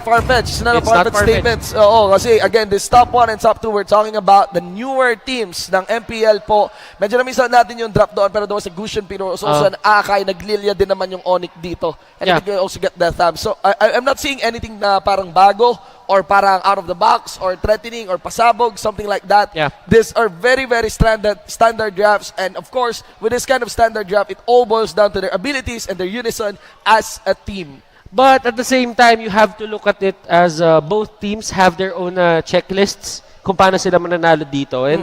far-fetched. It's not a far-fetched statement. Oo, kasi again, this top 1 and top 2, we're talking about the newer teams ng MPL po. Medyo na-missan natin yung drop doon, pero doon sa Gusion, pero also sa Akay, naglilya din naman yung Onic dito. And I think we also get that thumb. So, I'm not seeing anything na parang bago or parang out of the box or threatening or pasabog, something like that. These are very, very standard drafts. And of course, with this kind of standard draft, it all boils down to their abilities and their unison as a team. But at the same time, you have to look at it as both teams have their own checklists kung paano sila mananalo dito. And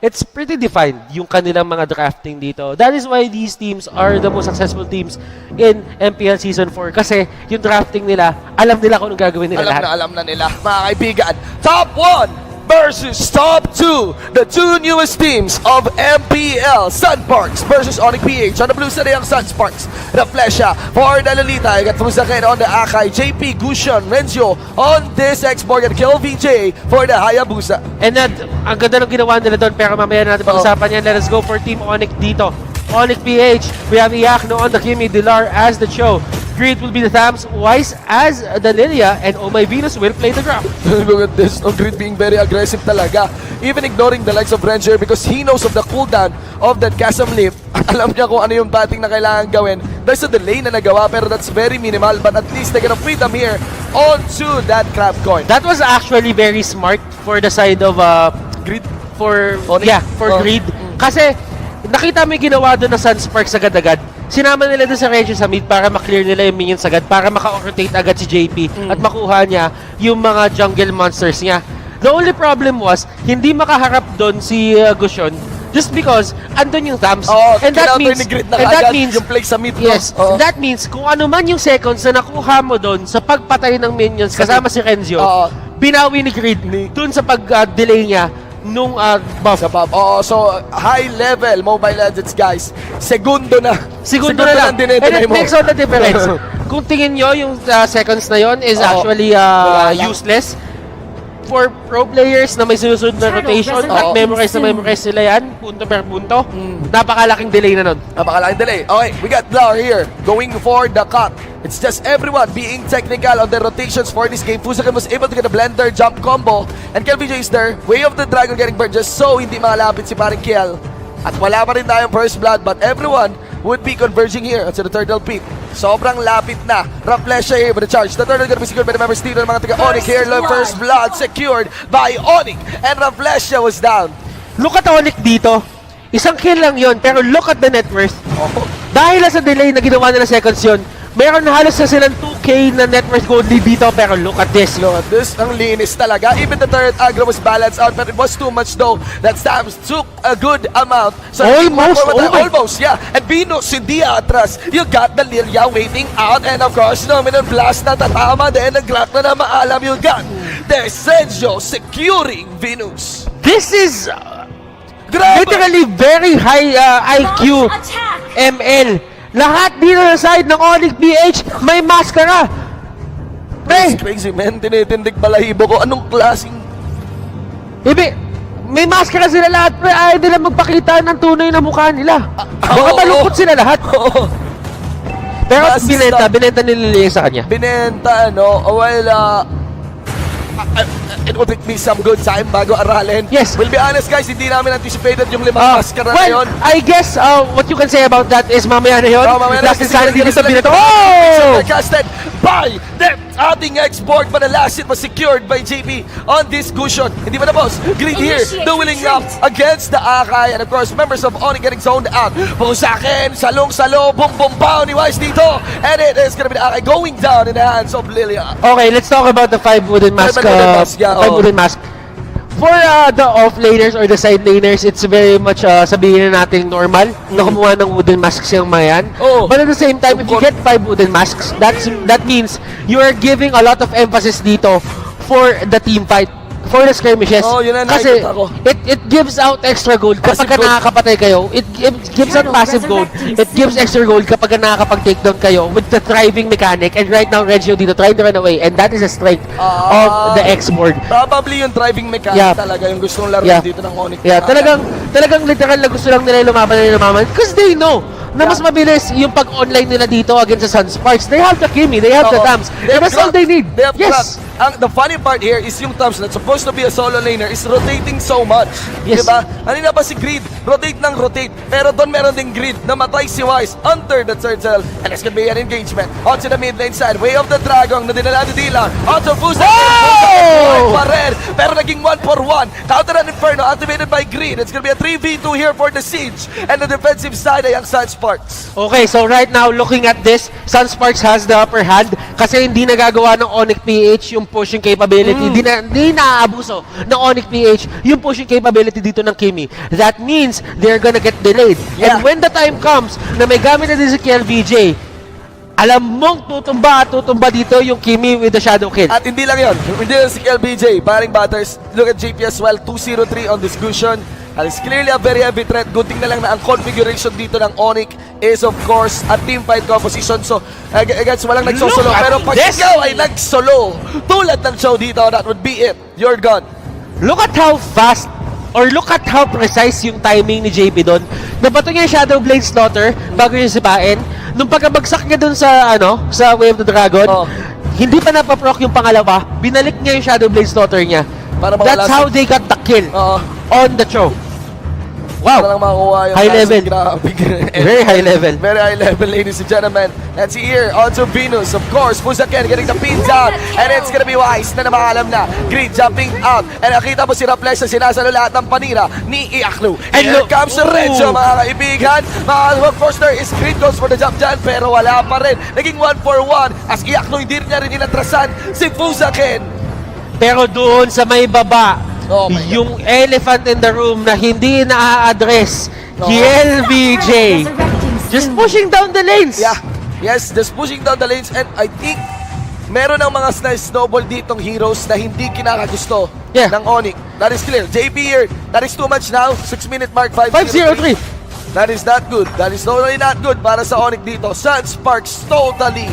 it's pretty defined yung kanilang mga drafting dito. That is why these teams are the most successful teams in MPL Season 4 kasi yung drafting nila, alam nila kung anong gagawin nila lahat. Alam na nila, mga kaibigan. Top 1 versus top 2, the two newest teams of MPL. Sunsparks versus Onic PH. On the blue side, ang Sunsparks. Reflesha for the Lolita. I got Fusaken on the Akay. JP, Gusion, Renzio on this export. And Kill VJ for the Hayabusa. And that, ang ganda ng ginawa nila doon, pero mamaya natin pag-usapan yan. Let us go for Team Onic dito. Onic PH, we have Iacno on the Kimi, Dilar as the show. Greed will be the Thams, Wise as the Lilia, and Oh My Venus will play the drum. Look at this, Greed being very aggressive talaga. Even ignoring the likes of Ranger because he knows of the cooldown of that Chasm Leap. Alam niya kung ano yung batting na kailangan gawin. There's a delay na nagawa pero that's very minimal, but at least they're gonna free them here onto that crab coin. That was actually very smart for the side of Greed. For Greed. Kasi nakita mo yung ginawa doon na Sunsparks agad-agad. Sinama nila doon sa Regis sa mid para maklear nila yung minions agad, para maka-rotate agad si JP at makuha niya yung mga jungle monsters niya. The only problem was, hindi makaharap doon si Gusion just because andun yung Thams. And that means yung play sa mid. Yes, that means kung ano man yung seconds na nakuha mo doon sa pagpatay ng minions kasama si Renzio, binawi ni Greed doon sa pag-delay niya nung buff. So high level Mobile Legends guys. Segundo na lang. And it makes all the difference. Kung tingin nyo, yung seconds na yon is actually useless. For pro players na may susunod na rotation at memorize sila yan, punto per punto, napakalaking delay na nun. Napakalaking delay. Okay, we got Blau here going for the cut. It's just everyone being technical on their rotations for this game. Fusakan was able to get a blender jump combo. And KelVJ is there. Way of the Dragon getting burned just so hindi makalapit si paring Kiel. At wala pa rin tayong first blood, but everyone would be converging here to the Turtle Pit. Sobrang lapit na. Reflesha here with the charge. The Turtle gonna be secured by the members dito ng mga taga Onic here. First blood secured by Onic. And Reflesha was down. Look at Onic dito. Isang kill lang yon, pero look at the net worth. Dahil sa delay na ginawa nila seconds yon, meron na halos na silang 2K na net worth gold lead dito, pero look at this. Look at this. Ang linis talaga. Even the third aggro was balanced out, but it was too much though. That Stamps took a good amount. So almost, yeah. And Venus hindi atras. You got the Lilia waiting out, and of course, Nominal Blast na tatama din. Nag-glock na maalam. You got the Sergio securing Venus. This is literally very high IQ ML. Lahat dito na side ng Onic PH may maskara. That's crazy, man. Tinitindig balahibo ko. Anong klaseng... May maskara sila lahat, pre. Ayaw nila magpakita ng tunay na mukha nila. Baka malungkot sila lahat. Pero binenta nila sa kanya. Binenta, it will take me some good time bago aralin. Yes. We'll be honest guys, hindi namin anticipated yung limang maskara na yun. I guess what you can say about that is mamaya na yun. Last insanity dito binito. Casted by the ating export, but the last hit was secured by JP on this Gusion. Hindi ba na boss? Greed here, dueling up against the Akay, and of course members of Onic getting zoned out. Pusakin, salong-salo, bum-bum-pow ni Wise dito, and it is gonna be the Akay going down in the hands of Lilia. Okay, let's talk about the 5 wooden mask. 5 wooden mask. For the off-laners or the side laners, it's very much sabihin na natin normal na kumuha ng wooden masks yung mayan. But at the same time, if you get 5 wooden masks, that means you are giving a lot of emphasis dito for the team fight, for the skirmishes. Kasi it gives out extra gold kapag nakakapatay kayo. It gives out passive gold. It gives extra gold kapag nakakapag-takedown kayo with the thriving mechanic. And right now, Regio dito trying to run away. And that is a strength of the X-board. Probably yung driving mechanic talaga yung gustong laro dito ng Onic. Talagang literal na gusto lang nila lumaban. Because they know na mas mabilis yung pag-online nila dito against sa Sunsparks. They have the Kimi, they have the Dams. That's all they need. They have Yes. The funny part here is yung Tams that's supposed to be a solo laner is rotating so much. Yes. Diba? Ano ba si Greed? Rotate ng rotate. Pero doon meron ding Greed. Namatay si Wise under the turtle. And this could be an engagement. Onto the mid lane side. Way of the Dragon na dinala ni Dylan. Onto Fusa. Oh! Pa rin. Pero naging 1-for-1. Counter an Inferno activated by Greed. It's gonna be a 3v2 here for the Siege. And the defensive side ay ang Sunsparks. Okay, so right now, looking at this, Sunsparks has the upper hand kasi hindi nagagawa ng Onic PH yung pushing capability. Hindi naaabuso ng Onic PH yung pushing capability dito ng Kimi. That means they're gonna get delayed. Yeah. And when the time comes na may gamit na din si KLVJ, alam mong tutumba dito yung Kimi with the shadow kill. At hindi lang yun. Hindi lang si LBJ. Paring batters. Look at JP as well. 2-0-3 on this Gusion. And it's clearly a very heavy threat. Good thing na lang na ang configuration dito ng Onic is of course a team fight composition. So, against walang nagsosolo. Pero pag ikaw ay nagsolo, tulad ng show dito, that would be it. You're gone. Look at how fast or look at how precise yung timing ni JP doon. Nabato niya yung Shadow Blade Slaughter bago niya sipain. Nung pagkabagsak niya doon sa sa Way of the Dragon, hindi pa napaproc yung pangalawa, binalik niya yung Shadow Blade Slaughter niya. That's how they got the kill on the show. Wow. Para lang makuha yung high level. Grabe. Very high level. Very high level, ladies and gentlemen. And see here, onto Venus, of course. Fusaken getting the pin down. And it's gonna be Wise na namakalam na. Greed jumping out. And nakita mo si Raplex na sinasalo lahat ng panira ni Iaklu. And here comes Renzo, mga kaibigan. Of course, there is Greed goes for the jump dyan, pero wala pa rin. Naging 1-for-1 as Iaklu hindi niya rin inatrasan si Fusaken. Pero doon sa may baba, yung elephant in the room na hindi na-address, KLVJ, just pushing down the lanes. Yeah, yes, just pushing down the lanes. And I think meron ng mga snowball ditong heroes na hindi kinakagusto ng Onic. That is clear. JP here, that is too much now. 6-minute mark, 5-0-3. That is not good. That is totally not good para sa Onic dito. Sunsparks totally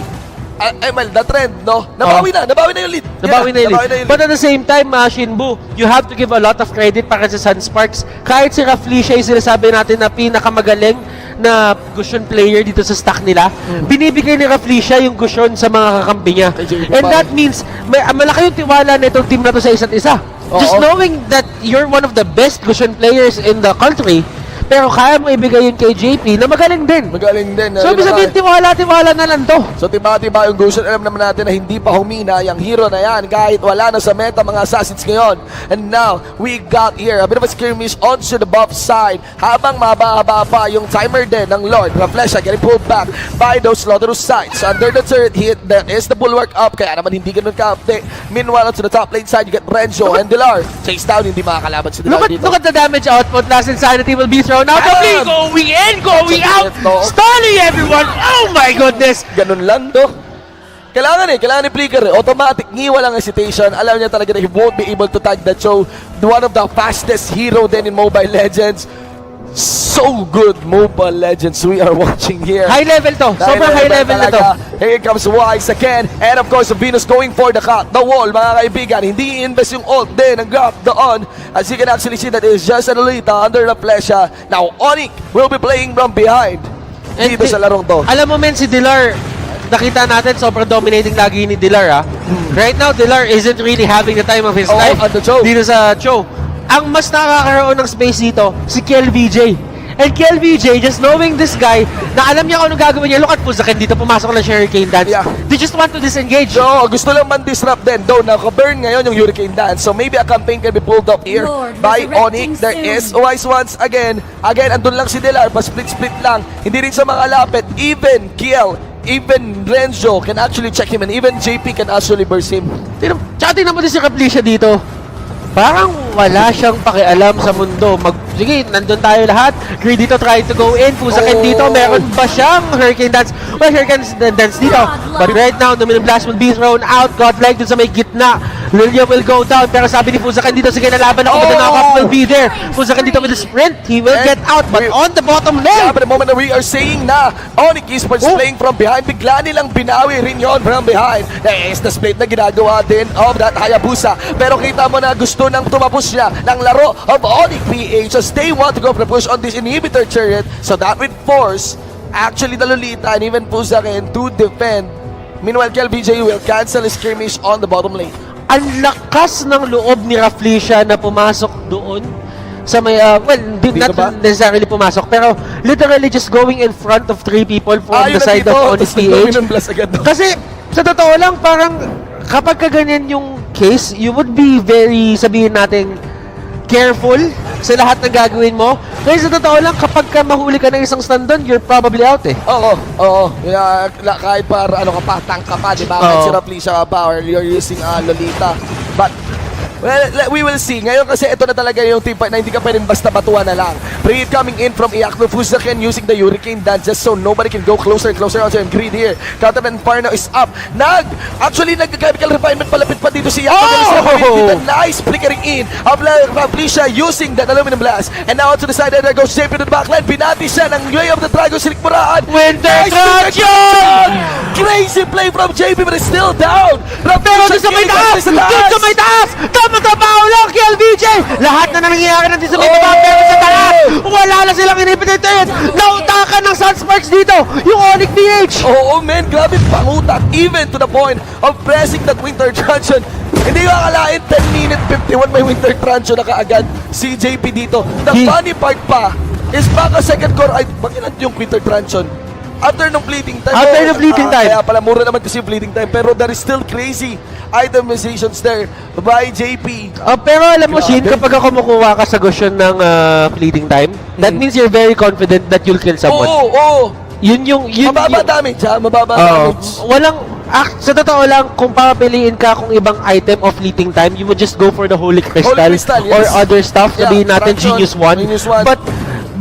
the trend, no? Nabawi na yung lead. Nabawi na yung lead. But at the same time, Shinbu, you have to give a lot of credit para sa Sunsparks. Kahit si Rafli siya yung sinasabi natin na pinakamagaling na Gusion player dito sa stack nila, binibigay ni Rafli siya yung Gusion sa mga kakampi niya. And that means, malaki yung tiwala na itong team na to sa isa't isa. Just knowing that you're one of the best Gusion players in the country, pero kaya mo ibigay yun kay JP na magaling din. Magaling din. So, ibig sabihin, tiwala na lang to. So, tiba-tiba yung Gusion, alam naman natin na hindi pa humina yung hero na yan kahit wala na sa meta mga assassins ngayon. And now, we got here a bit of a skirmish onto the buff side. Habang mababa pa yung timer din ng Lord. Raflesha getting pulled back by those Slaughterous sides. Under the turret hit, there is the bulwark up. Kaya naman hindi ganun ka-update. Meanwhile, to the top lane side, you get Renzo and Dilar. Chase down, hindi makakalaban si Dilar dito. Look at the damage output. Last Insanity will be thrown out. Going in, going out, stunning everyone. Oh my goodness. Ganun lang, no? Kailangan ni Flicker. Automatic, walang hesitation. Alam niya talaga na he won't be able to tag that show. One of the fastest hero din in Mobile Legends. So good Mobile Legends we are watching here. High level to. Sobrang high level na to. Here comes Wise again. And of course, Venus going for the cut. The wall, mga kaibigan. Hindi i-invest yung ult din. Ang grab doon. As you can actually see, that is just an Alita under the Flesha. Now, Onic will be playing from behind. Dito sa larong to. Alam mo men, si Dilar, nakita natin sobrang dominating lagi ni Dilar. Right now, Dilar isn't really having the time of his life dito sa show. Ang mas nakakaroon ng space dito, si KLVJ. And KLVJ, just knowing this guy, na alam niya kung anong gagawin niya, look at Fusaken dito, pumasok lang siya Hurricane Dance. They just want to disengage. So, gusto lang man-disrupt din. Though, naka-burn ngayon yung Hurricane Dance. So, maybe a campaign can be pulled up here by Onic. There is Wise once again. Again, andun lang si Dilar, pa-split-split lang. Hindi rin siya makalapit. Even Kiel, even Renzo can actually check him, and even JP can actually burst him. Tsaka tingnan mo din si Kaplisha dito. Parang wala siyang pakialam sa mundo. Sige, nandun tayo lahat. Greed dito trying to go in. Fusaken dito. Meron ba siyang Hurricane Dance? Well, Hurricane Dance dito. But right now, Dominant Blast will be thrown out. Godlike dun sa may gitna. Lilia will go down. Pero sabi ni Fusaken dito, sige, nalaban ako. But the knockoff will be there. Fusaken dito with the sprint. He will get out. But on the bottom lane. Yeah, but the moment that we are saying na Onic Esports playing from behind, bigla nilang binawi rin yun from behind. There is the split na ginagawa din of that Hayabusa. Pero kita mo na gusto nang tumapos niya ng laro of Onic PH as they want to go for the push on this inhibitor turret. So that would force actually the Lolita and even Pusakin to defend. Meanwhile, KLBJ will cancel his skirmish on the bottom lane. Ang lakas ng loob ni Raflesia na pumasok doon sa may, not necessarily pumasok, pero literally just going in front of 3 people from the side of Onic PH. Kasi, sa totoo lang, parang kapag kaganyan yung case, you would be very, sabihin natin, careful sa lahat ng gagawin mo. Kasi sa totoo lang, kapag ka mahuli ka ng isang stun doon, you're probably out eh. Oo. Kahit para ano ka pa, tank ka pa, di ba? Kahit si Raflesia ka pa, or you're using Lolita. But, well, we will see. Ngayon kasi ito na talaga yung team fight na hindi ka pwedeng basta batuan na lang. Bring it coming in from Iakno Fusakin using the Hurricane Dance just so nobody can go closer and closer onto him. Greed here. Counter Inferno is up. Actually, nag-chemical refinement palapit pa dito si Iakno. Nice flickering in of Raflesia using that aluminum blast. And now to the side there goes JP to the backline. Binati siya ng Way of the Dragon sinikmuraan. Winter Dragon! Crazy play from JP but it's still down. Pero doon sa may taas! Doon sa may taas! Matabaw lang, KLBJ! Lahat na nangyayari natin sa may baba, pero sa taas, wala na silang inipititin! Nautakan ng Sunsparks dito, yung Onic PH! Oo, man, grabe pangutak, even to the point of pressing that Winter Truncheon. Hindi ko akalain, 10 minute 51 may Winter Truncheon na kaagad si JP dito. The funny part pa is baka second core, ay, bakit yung Winter Truncheon? After ng fleeting time. Kaya pala mura naman kasi fleeting time. Pero there is still crazy itemizations there by JP. Pero alam mo, Shin, kapag kumukuha ka sa Goshen ng fleeting time, that means you're very confident that you'll kill someone. Oo. Mababa damage. Sa totoo lang, kung papiliin ka kung ibang item of fleeting time, you would just go for the Holy Crystal, yes. or other stuff. Sabihin natin, Genius 1.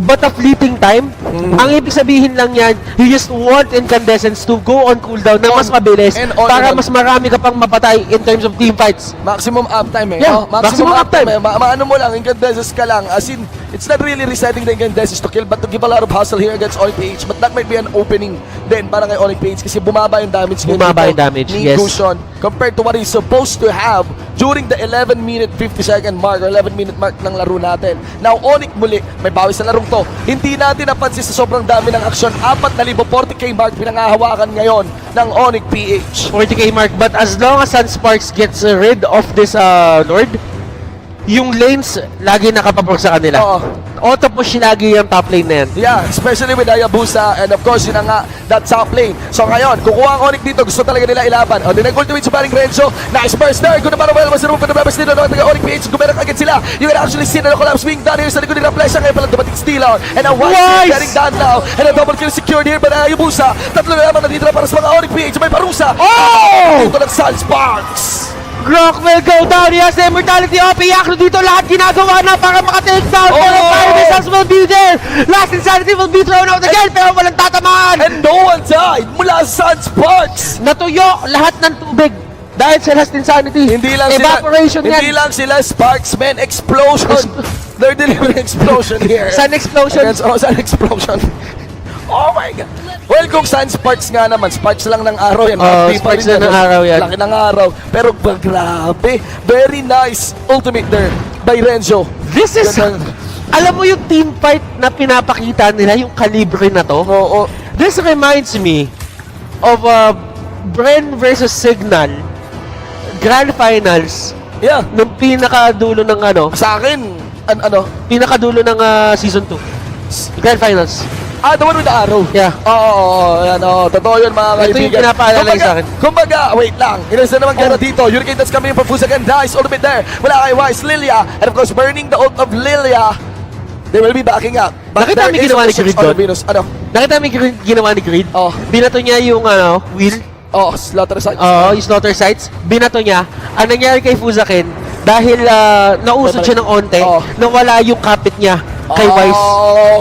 But a fleeting time, ang ibig sabihin lang yan, you just want incandescence to go on cooldown na mas mabilis para mas marami ka pang mapatay in terms of team fights. Maximum uptime eh. Yeah, maximum uptime. Maano mo lang, incandescence ka lang. As in, it's not really resetting the incandescence to kill, but to give a lot of hustle here against Onic PH. But that might be an opening din para kay Onic PH kasi bumaba yung damage ni Gusion compared to what he's supposed to have during the 11-minute 50-second mark or 11-minute mark ng laro natin. Now, Onic muli, may bawi sa larong to. Hindi natin napansin sa sobrang dami ng aksyon. 4,000 40k mark pinangahawakan ngayon ng Onic PH. 40k mark, but as long as Sunsparks gets rid of this Lord, yung lanes lagi nakapapag sa kanila. Auto push lagi yung top lane na yan. Yeah, especially with Hayabusa and of course yun nga that top lane. So ngayon, kukuha ang Onic dito, gusto talaga nila ilaban. O, dinag-ultimate si Paring Renzo. Nice burst there. Good naman ang well, mas remove the members dito ng Onic PH. Gumerak agad sila. You can actually see na collapse being done here sa likod nila Flesh. Ngayon pala dumating steal out. And a one getting down now. And a double kill secured here by Hayabusa. Tatlo na naman natitira para sa mga Onic PH. May parusa. Dito ng Sunsparks. Grok will go down. He has the immortality of Iakno dito. Lahat ginagawa na para maka-take down. Pero fire missiles will be there. Last insanity will be thrown out again. Pero walang tatamaan. And no one died mula sa Sunsparks. Natuyo lahat ng tubig dahil sa last insanity. Hindi lang evaporation sila, hindi lang sila Sparks, man. Explosion. They're delivering explosion here. Sun explosion. Sun explosion. Oh my God. Well, kung Sunsparks nga naman, sparks lang ng araw yan. Sparks lang ng araw yan. Laki ng araw. Pero grabe. Very nice ultimate there by Renzo. This is, alam mo yung team fight na pinapakita nila, yung kalibre na to? Oo. This reminds me of Bren versus Signal Grand Finals. Yeah. Nung pinakadulo ng sa akin, pinakadulo ng Season 2. Grand Finals. The one with the arrow. Yeah. Oo, yan. Totoo yun, mga kaibigan. Ito yung pinapaalala sa akin. Kumbaga, wait lang. Inas na naman gano'n dito. Hurricane that's coming in from Fusagan. Dice, ultimate there. Wala kay Wise, Lilia. And of course, burning the ult of Lilia. They will be backing up. Nakita mo ginawa ni Creed doon? Nakita mo ginawa ni Creed? Binato niya yung wheel. Slaughter sites. Yung slaughter sites. Binato niya. Ang nangyari kay Fusakin, dahil nausod siya ng onte, nawala yung kapit niya kay Wise.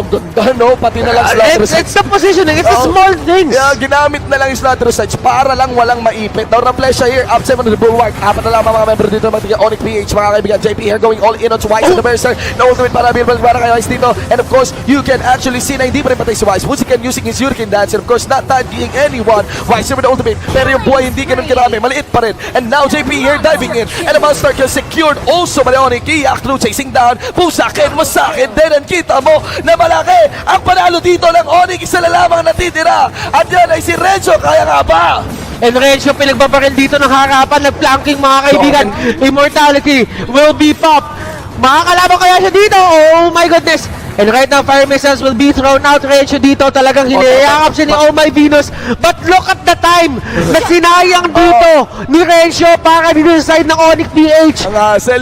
Ganda, no? Pati na lang slaughter sites. It's the positioning. It's the small things. Yeah, ginamit na lang yung slaughter sites para lang walang maipit. Now, Raflesia here, upside on the bulwark. Apat na lang mga member dito ng Onic PH, mga kaibigan. JP here going all in on Wise and the Berser. No ultimate para Bilbal para kay Wise dito. And of course, you can actually see na hindi pa rin patay si Wise. Musican using his Hurricane Dance. And of course, not tagging anyone. Wise here with the ultimate. Pero yung buhay hindi ganun karami. Maliit pa rin. And now, JP here diving in. And a monster kill secured also by Onic. Iakno chasing down. Pusakin, masakin. Then yan, kita mo na malaki ang panalo dito ng Onic. Isa na lamang natitira. At yan ay si Renzo. Kaya nga ba? And Renzo pinagbabaril dito ng harapan, nag-flanking mga kaibigan. Immortality will be popped. Makakalaban kaya siya dito? Oh my goodness. And right now, fire missiles will be thrown out. Renzo dito talagang hinayakap siya ni Oh My Venus. But look at the time na sinayang dito ni Renzo para dito sa side ng Onic PH.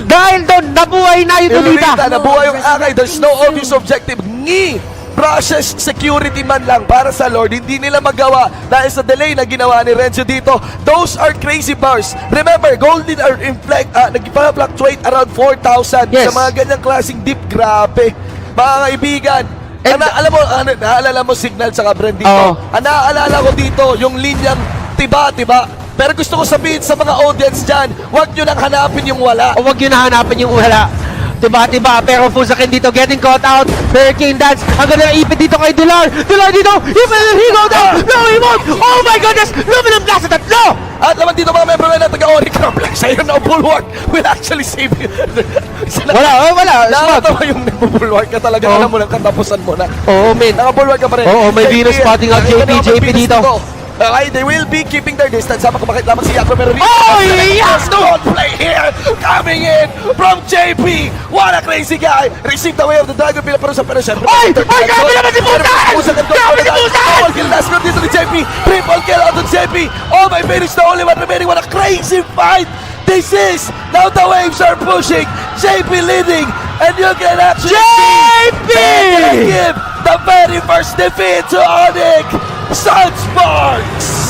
Dahil doon, nabuhay na yung Lolita. Nabuhay yung Akay. There's no obvious objective. Process security man lang para sa Lord. Hindi nila magawa dahil sa delay na ginawa ni Renzo dito. Those are crazy bars. Remember, golden are nag-fluctuate around 4,000 Yes. sa mga ganyang klaseng deep. Grabe. Mga kaibigan, naalala mo signal sa Brand dito. Ang naaalala ko dito, yung linyang tiba. Pero gusto ko sabihin sa mga audience dyan, huwag nyo nang hanapin yung wala. O huwag nyo na hanapin yung wala. Tiba, pero Fusakin dito getting caught out. Hurricane Dance. Ang ganda ng ipit dito kay Dular. Dular dito. He go down. No, he won't. Oh my goodness. Luminang blast sa tatlo. At naman dito mga member na taga-Onic na flex sa'yo na bulwark will actually save you. Wala. Nakakatawa yung nabubulwark ka talaga. Alam mo lang, katapusan mo na. Oo, men. Nakabulwark ka pa rin. Oo, may Venus spotting out JP dito. Okay, they will be keeping their distance. Sama kumakit lamang si Yakro, pero yes! Don't play here! Coming in from JP! What a crazy guy! Receive the way of the Dragon Pila, pero siyempre... Ay! Grabe naman si Busan! Grabe si Busan! Double kill last round dito ni JP! Triple kill out of JP! Oh my finish, the only one remaining! What a crazy fight! This is... Now the waves are pushing! JP leading! And you can actually see... give the very first defeat to Onic! Sunsparks!